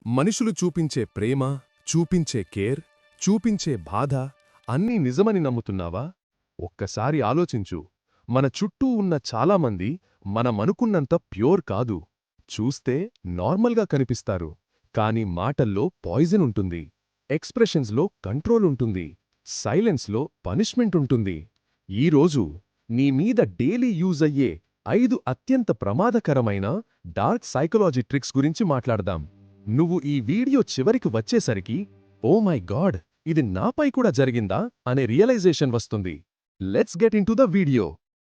మనుషులు చూపించే ప్రేమ, చూపించే కేర్, చూపించే బాధ అన్నీ నిజమని నమ్ముతున్నావా? ఒక్కసారి ఆలోచించు. మన చుట్టూ ఉన్న చాలామంది మనమనుకున్నంత ప్యూర్ కాదు. చూస్తే నార్మల్గా కనిపిస్తారు, కాని మాటల్లో పాయిజన్ ఉంటుంది, ఎక్స్ప్రెషన్స్లో కంట్రోల్ ఉంటుంది, సైలెన్స్లో పనిష్మెంట్ ఉంటుంది. ఈరోజు నీ మీద డైలీ యూజ్ అయ్యే 5 అత్యంత ప్రమాదకరమైన డార్క్ సైకలాజీ ట్రిక్స్ గురించి మాట్లాడదాం. నువ్వు ఈ వీడియో చివరికి వచ్చేసరికి ఓ మై గాడ్, ఇది నాపై కూడా జరిగిందా అనే రియలైజేషన్ వస్తుంది. Let's get in to the video.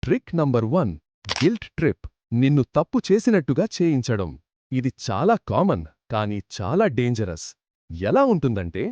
Trick number 1, guilt trip. నిన్ను తప్పు చేసినట్టుగా చేయించడం. ఇది చాలా కామన్, కానీ చాలా డేంజరస్. ఎలా ఉంటుందంటే,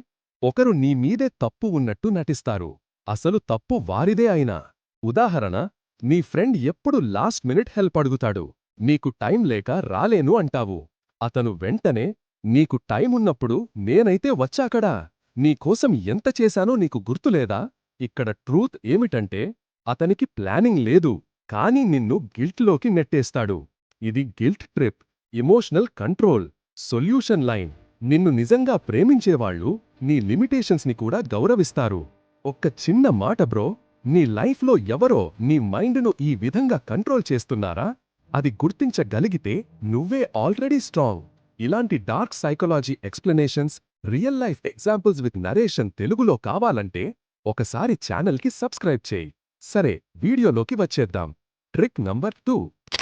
ఒకరు నీ మీదే తప్పు ఉన్నట్టు నటిస్తారు, అసలు తప్పు వారిదే అయినా. ఉదాహరణ, నీ ఫ్రెండ్ ఎప్పుడు లాస్ట్ మినిట్ హెల్ప్ అడుగుతాడు, నీకు టైం లేక రాలేను అంటావు. అతను వెంటనే, నీకు టైం ఉన్నప్పుడు నేనైతే వచ్చాకడా, నీకోసం ఎంత చేశానో నీకు గుర్తులేదా? ఇక్కడ ట్రూత్ ఏమిటంటే, అతనికి ప్లానింగ్ లేదు, కానీ నిన్ను గిల్ట్లోకి నెట్టేస్తాడు. ఇది guilt trip. Emotional control. Solution line. నిన్ను నిజంగా ప్రేమించేవాళ్లు నీ లిమిటేషన్స్ని కూడా గౌరవిస్తారు. ఒక్క చిన్న మాట బ్రో, నీ లైఫ్లో ఎవరో నీ మైండ్ను ఈ విధంగా కంట్రోల్ చేస్తున్నారా? అది గుర్తించగలిగితే నువ్వే ఆల్రెడీ స్ట్రాంగ్. ఇలాంటి dark psychology explanations, real life examples with narration తెలుగులో కావాలంటే ఒకసారి ఛానల్కి సబ్స్క్రైబ్ చేయి. సరే, వీడియోలోకి వచ్చేద్దాం. Trick number 2,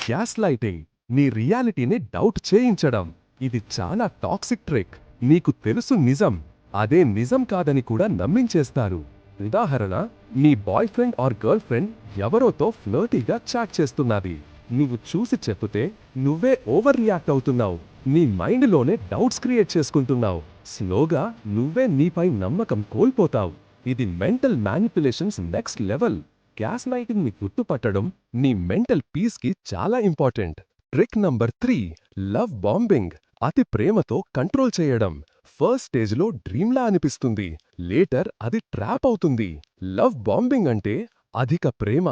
gas lighting. నీ రియాలిటీని డౌట్ చేయించడం. ఇది చాలా టాక్సిక్ ట్రిక్. నీకు తెలుసు నిజం, అదే నిజం కాదని కూడా నమ్మించేస్తారు. ఉదాహరణ, నీ boy friend or girl friend ఎవరోతో ఫ్లర్టీగా చాట్ చేస్తున్నది. నువ్వు చూసి చెప్తే నువ్వే ఓవర్ రియాక్ట్ అవుతున్నావు. నీ మైండ్లోనే డౌట్స్ క్రియేట్ చేసుకుంటున్నావు. స్లోగా నువ్వే నీపై నమ్మకం కోల్పోతావు. ఇది mental manipulations next level. Gas lighting ని గుర్తుపట్టడం నీ మెంటల్ పీస్కి చాలా important. Trick number 3, love bombing. అతి ప్రేమతో కంట్రోల్ చేయడం. ఫస్ట్ స్టేజ్లో డ్రీమ్లా అనిపిస్తుంది, లేటర్ అది ట్రాప్ అవుతుంది. లవ్ బాంబింగ్ అంటే అధిక ప్రేమ,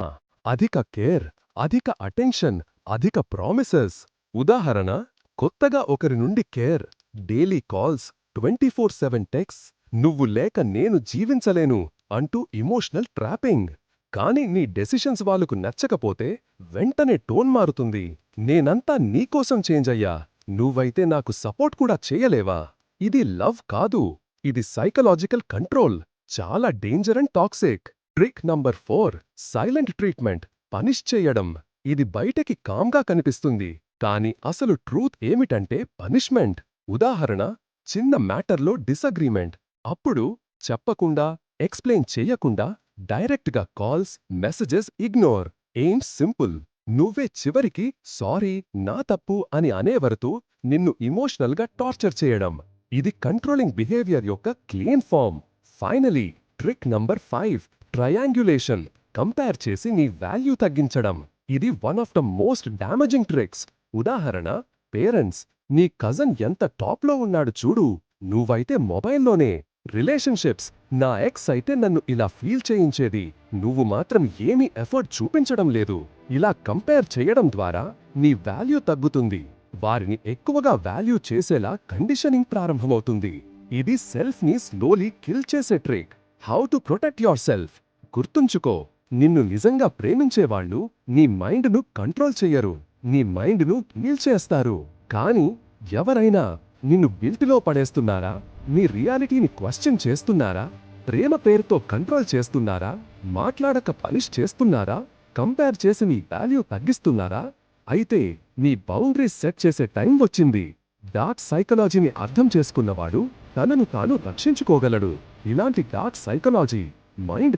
అధిక కేర్, అధిక అటెన్షన్, అధిక ప్రామిసెస్. ఉదాహరణ, కొత్తగా ఒకరి నుండి కేర్, డైలీ కాల్స్, 24/7 టెక్స్, నువ్వు లేక నేను జీవించలేను అంటూ ఇమోషనల్ ట్రాపింగ్. కానీ నీ డెసిషన్స్ వాళ్ళకు నచ్చకపోతే వెంటనే టోన్ మారుతుంది. నేనంతా నీకోసం చేంజ్ అయ్యా, నువ్వైతే నాకు సపోర్ట్ కూడా చేయలేవా? ఇది లవ్ కాదు, ఇది సైకలాజికల్ కంట్రోల్. చాలా danger and toxic. Trick number 4, silent treatment. Punish చేయడం. ఇది బయటకి కామ్గా కనిపిస్తుంది, కానీ అసలు ట్రూత్ ఏమిటంటే పనిష్మెంట్. ఉదాహరణ, చిన్న మ్యాటర్లో డిసగ్రీమెంట్, అప్పుడు చెప్పకుండా, ఎక్స్ప్లెయిన్ చెయ్యకుండా డైరెక్ట్గా కాల్స్, మెసేజెస్ ఇగ్నోర్. ఏం సింపుల్, నువ్వే చివరికి సారీ, నా తప్పు అని అనేవరతూ నిన్ను ఇమోషనల్గా టార్చర్ చేయడం. ఇది కంట్రోలింగ్ బిహేవియర్ యొక్క clean form. Finally, trick number 5, triangulation. Compare చేసి నీ వాల్యూ తగ్గించడం. ఇది one of the most damaging tricks. ఉదాహరణ, పేరెంట్స్, నీ కజన్ ఎంత టాప్లో ఉన్నాడు చూడు, నువ్వైతే మొబైల్లోనే. రిలేషన్షిప్స్, నా ఎక్స్ అయితే నన్ను ఇలా ఫీల్ చేయించేది, నువ్వు మాత్రం ఏమీ ఎఫర్ట్ చూపించడం లేదు. ఇలా కంపేర్ చేయడం ద్వారా నీ వాల్యూ తగ్గుతుంది, వారిని ఎక్కువగా వాల్యూ చేసేలా కండిషనింగ్ ప్రారంభమవుతుంది. ఇది సెల్ఫ్ని స్లోలీ కిల్ చేసే trick. How to protect your self. గుర్తుంచుకో, నిన్ను నిజంగా ప్రేమించేవాళ్లు నీ మైండ్ను కంట్రోల్ చెయ్యరు, నీ మైండ్ను హీల్ చేస్తారు. కానీ ఎవరైనా నిన్ను గిల్ట్లో పడేస్తున్నారా? నీ రియాలిటీని క్వశ్చన్ చేస్తున్నారా? ప్రేమ పేరుతో కంట్రోల్ చేస్తున్నారా? మాట్లాడక పనిష్ చేస్తున్నారా? కంపేర్ చేసి నీ వాల్యూ తగ్గిస్తున్నారా? అయితే నీ బౌండరీస్ సెట్ చేసే టైం వచ్చింది. డార్క్ సైకలాజీని అర్థం చేసుకున్నవాడు తనను తాను రక్షించుకోగలడు. ఇలాంటి డార్క్ సైకలాజీ మైండ్